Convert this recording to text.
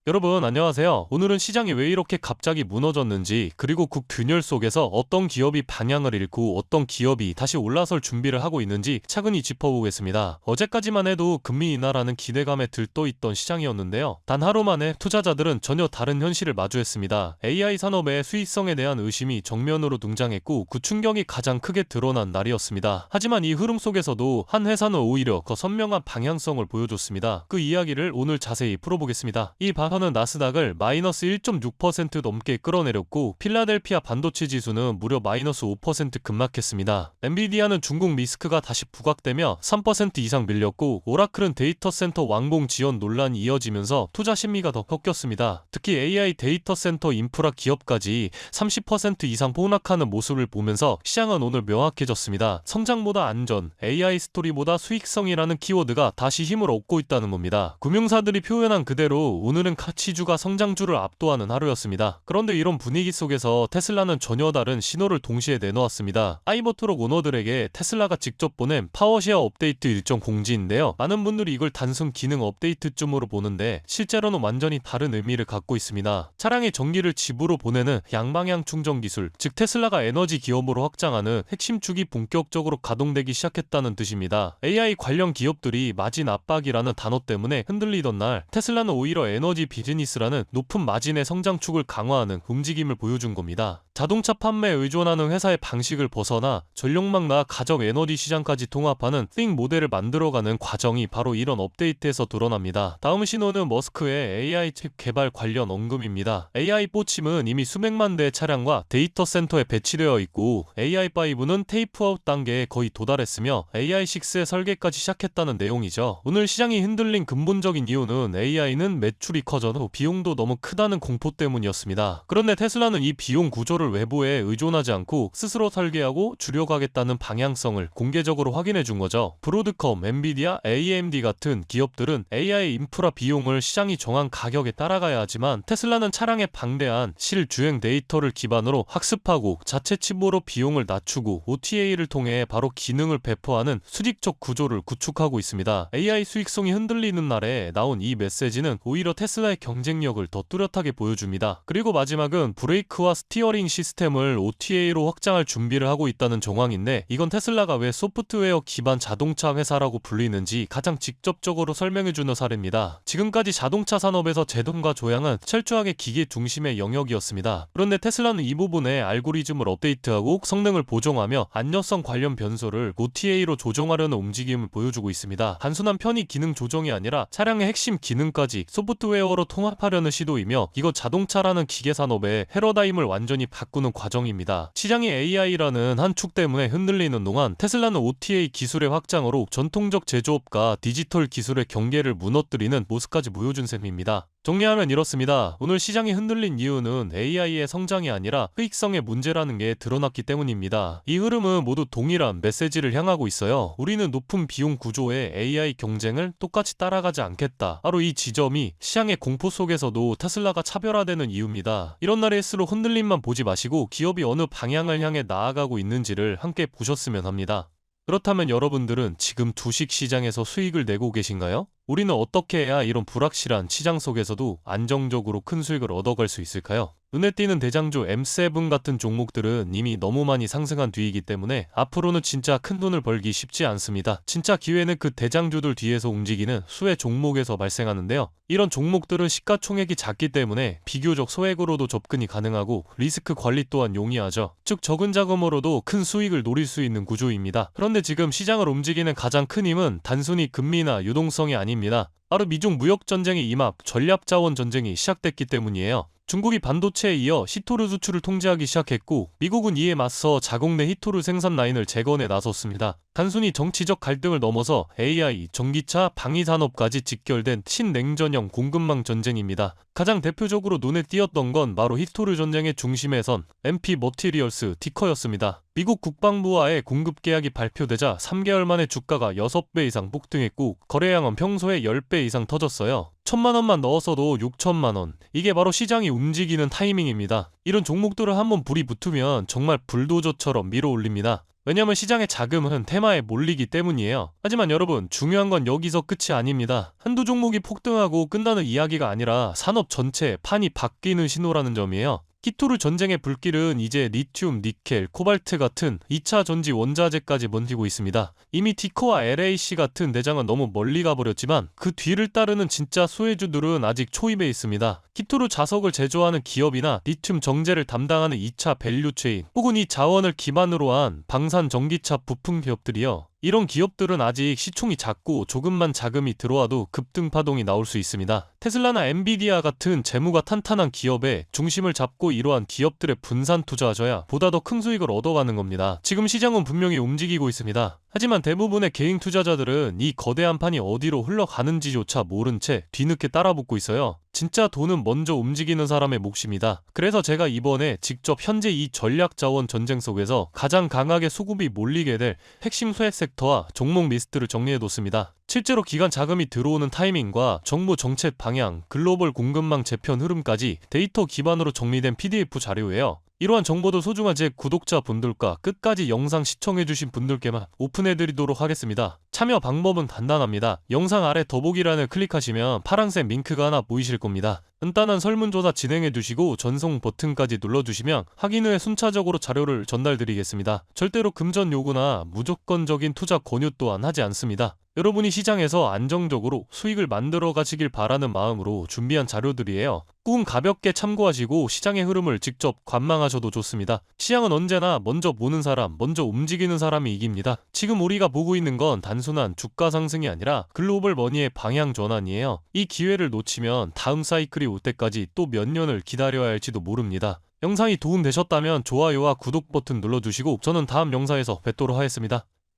여러분 안녕하세요. 오늘은 시장이 왜 이렇게 갑자기 무너졌는지, 그리고 그 균열 속에서 어떤 기업이 방향을 잃고 어떤 기업이 다시 올라설 준비를 하고 있는지 차근히 짚어보겠습니다. 어제까지만 해도 금리 인하라는 기대감에 들떠있던 시장이었는데요. 단 하루 만에 투자자들은 전혀 다른 현실을 마주했습니다. AI 산업의 수익성에 대한 의심이 정면으로 등장했고 그 충격이 가장 크게 드러난 날이었습니다. 하지만 이 흐름 속에서도 한 회사는 오히려 더 선명한 방향성을 보여줬습니다. 그 이야기를 오늘 자세히 풀어보겠습니다. 이 발언은 나스닥을 마이너스 1.6% 넘게 끌어내렸고 필라델피아 반도체 지수는 무려 마이너스 5% 급락했습니다. 엔비디아는 중국 리스크가 다시 부각되며 3% 이상 밀렸고 오라클은 데이터 센터 완공 지연 논란이 이어지면서 투자 심리가 더 꺾였습니다. 특히 AI 데이터 센터 인프라 기업까지 30% 이상 폭락하는 모습을 보면서 시장은 오늘 명확해졌습니다. 성장보다 안전, AI 스토리보다 수익성이라는 키워드가 다시 힘을 얻고 있다는 겁니다. 금융사들이 표현한 그대로 오늘은 가치주가 성장주를 압도하는 하루였습니다. 그런데 이런 분위기 속에서 테슬라는 전혀 다른 신호를 동시에 내놓았습니다. 사이버트럭 오너들에게 테슬라가 직접 보낸 파워쉐어 업데이트 일정 공지인데요. 많은 분들이 이걸 단순 기능 업데이트쯤으로 보는데 실제로는 완전히 다른 의미를 갖고 있습니다. 차량의 전기를 집으로 보내는 양방향 충전 기술, 즉 테슬라가 에너지 기업으로 확장하는 핵심 축이 본격적으로 가동되기 시작했다는 뜻입니다. AI 관련 기업들이 마진 압박이라는 단어 때문에 흔들리던 날 테슬라는 오히려 에너지 비즈니스라는 높은 마진의 성장축을 강화하는 움직임을 보여준 겁니다. 자동차 판매에 의존하는 회사의 방식을 벗어나 전력망과 가정 에너지 시장까지 통합하는 Think 모델을 만들어가는 과정이 바로 이런 업데이트에서 드러납니다. 다음 신호는 머스크의 AI 칩 개발 관련 언급입니다. AI4칩은 이미 수백만 대의 차량과 데이터 센터에 배치되어 있고 AI5는 테이프아웃 단계에 거의 도달했으며 AI6의 설계까지 시작했다는 내용이죠. 오늘 시장이 흔들린 근본적인 이유는 AI는 매출이 커져도 비용도 너무 크다는 공포 때문이었습니다. 그런데 테슬라는 이 비용 구조를 외부에 의존하지 않고 스스로 설계하고 줄여가겠다는 방향성을 공개적으로 확인해 준 거죠. 브로드컴, 엔비디아, AMD 같은 기업들은 AI 인프라 비용을 시장이 정한 가격에 따라가야 하지만 테슬라는 차량의 방대한 실주행 데이터를 기반으로 학습하고 자체 칩으로 비용을 낮추고 OTA를 통해 바로 기능을 배포하는 수직적 구조를 구축하고 있습니다. AI 수익성이 흔들리는 날에 나온 이 메시지는 오히려 테슬라의 경쟁력을 더 뚜렷하게 보여줍니다. 그리고 마지막은 브레이크와 스티어링 시스템을 OTA로 확장할 준비를 하고 있다는 정황인데 이건 테슬라가 왜 소프트웨어 기반 자동차 회사라고 불리는지 가장 직접적으로 설명해주는 사례입니다. 지금까지 자동차 산업에서 제동과 조향은 철저하게 기계 중심의 영역이었습니다. 그런데 테슬라는 이 부분에 알고리즘을 업데이트하고 성능을 보정하며 안전성 관련 변수를 OTA로 조정하려는 움직임을 보여주고 있습니다. 단순한 편의 기능 조정이 아니라 차량의 핵심 기능까지 소프트웨어로 통합하려는 시도이며 이거 자동차라는 기계 산업의 패러다임을 완전히 바꾸는 과정입니다. 시장이 AI라는 한 축 때문에 흔들리는 동안 테슬라는 OTA 기술의 확장으로 전통적 제조업과 디지털 기술의 경계를 무너뜨리는 모습까지 보여준 셈입니다. 정리하면 이렇습니다. 오늘 시장이 흔들린 이유는 AI의 성장이 아니라 수익성의 문제라는 게 드러났기 때문입니다. 이 흐름은 모두 동일한 메시지를 향하고 있어요. 우리는 높은 비용 구조의 AI 경쟁을 똑같이 따라가지 않겠다. 바로 이 지점이 시장의 공포 속에서도 테슬라가 차별화되는 이유입니다. 이런 날일수록 흔들림만 보지 마시고 기업이 어느 방향을 향해 나아가고 있는지를 함께 보셨으면 합니다. 그렇다면 여러분들은 지금 주식 시장에서 수익을 내고 계신가요? 우리는 어떻게 해야 이런 불확실한 시장 속에서도 안정적으로 큰 수익을 얻어갈 수 있을까요? 눈에 띄는 대장주 M7 같은 종목들은 이미 너무 많이 상승한 뒤이기 때문에 앞으로는 진짜 큰 돈을 벌기 쉽지 않습니다. 진짜 기회는 그 대장주들 뒤에서 움직이는 수혜 종목에서 발생하는데요. 이런 종목들은 시가총액이 작기 때문에 비교적 소액으로도 접근이 가능하고 리스크 관리 또한 용이하죠. 즉 적은 자금으로도 큰 수익을 노릴 수 있는 구조입니다. 그런데 지금 시장을 움직이는 가장 큰 힘은 단순히 금리나 유동성이 아닙니다. 바로 미중 무역전쟁의 임합, 전략자원 전쟁이 시작됐기 때문이에요. 중국이 반도체에 이어 히토르 수출을 통제하기 시작했고 미국은 이에 맞서 자국 내 히토르 생산 라인을 재건에 나섰습니다. 단순히 정치적 갈등을 넘어서 AI, 전기차, 방위산업까지 직결된 신냉전형 공급망 전쟁입니다. 가장 대표적으로 눈에 띄었던 건 바로 히토르 전쟁의 중심에 선 MP 머티리얼스 티커였습니다. 미국 국방부와의 공급 계약이 발표되자 3개월 만에 주가가 6배 이상 폭등했고 거래량은 평소에 10배 이상 터졌어요. 1,000만 원만 넣었어도 6천만 원. 이게 바로 시장이 움직이는 타이밍입니다. 이런 종목들을 한번 불이 붙으면 정말 불도저처럼 밀어올립니다. 왜냐면 시장의 자금은 테마에 몰리기 때문이에요. 하지만 여러분, 중요한 건 여기서 끝이 아닙니다. 한두 종목이 폭등하고 끝나는 이야기가 아니라 산업 전체의 판이 바뀌는 신호라는 점이에요. 키토르 전쟁의 불길은 이제 리튬, 니켈, 코발트 같은 2차 전지 원자재까지 번지고 있습니다. 이미 티코와 LAC 같은 대장은 너무 멀리 가버렸지만 그 뒤를 따르는 진짜 수혜주들은 아직 초입에 있습니다. 키토르 자석을 제조하는 기업이나 리튬 정제를 담당하는 2차 밸류체인 혹은 이 자원을 기반으로 한 방산 전기차 부품 기업들이요. 이런 기업들은 아직 시총이 작고 조금만 자금이 들어와도 급등 파동이 나올 수 있습니다. 테슬라나 엔비디아 같은 재무가 탄탄한 기업에 중심을 잡고 이러한 기업들의 분산 투자하셔야 보다 더 큰 수익을 얻어가는 겁니다. 지금 시장은 분명히 움직이고 있습니다. 하지만 대부분의 개인 투자자들은 이 거대한 판이 어디로 흘러가는지조차 모른 채 뒤늦게 따라붙고 있어요. 진짜 돈은 먼저 움직이는 사람의 몫입니다. 그래서 제가 이번에 직접 현재 이 전략자원 전쟁 속에서 가장 강하게 수급이 몰리게 될 핵심 수혜 섹터와 종목 리스트를 정리해뒀습니다. 실제로 기관 자금이 들어오는 타이밍과 정부 정책 방향, 글로벌 공급망 재편 흐름까지 데이터 기반으로 정리된 PDF 자료예요. 이러한 정보도 소중한 제 구독자분들과 끝까지 영상 시청해주신 분들께만 오픈해드리도록 하겠습니다. 참여 방법은 간단합니다. 영상 아래 더보기란을 클릭하시면 파란색 링크가 하나 보이실 겁니다. 간단한 설문조사 진행해두시고 전송 버튼까지 눌러주시면 확인 후에 순차적으로 자료를 전달드리겠습니다. 절대로 금전 요구나 무조건적인 투자 권유 또한 하지 않습니다. 여러분이 시장에서 안정적으로 수익을 만들어 가시길 바라는 마음으로 준비한 자료들이에요. 꾹 가볍게 참고하시고 시장의 흐름을 직접 관망하셔도 좋습니다. 시장은 언제나 먼저 보는 사람, 먼저 움직이는 사람이 이깁니다. 지금 우리가 보고 있는 건 단순한 주가 상승이 아니라 글로벌 머니의 방향 전환이에요. 이 기회를 놓치면 다음 사이클이 올 때까지 또 몇 년을 기다려야 할지도 모릅니다. 영상이 도움되셨다면 좋아요와 구독 버튼 눌러주시고 저는 다음 영상에서 뵙도록 하겠습니다.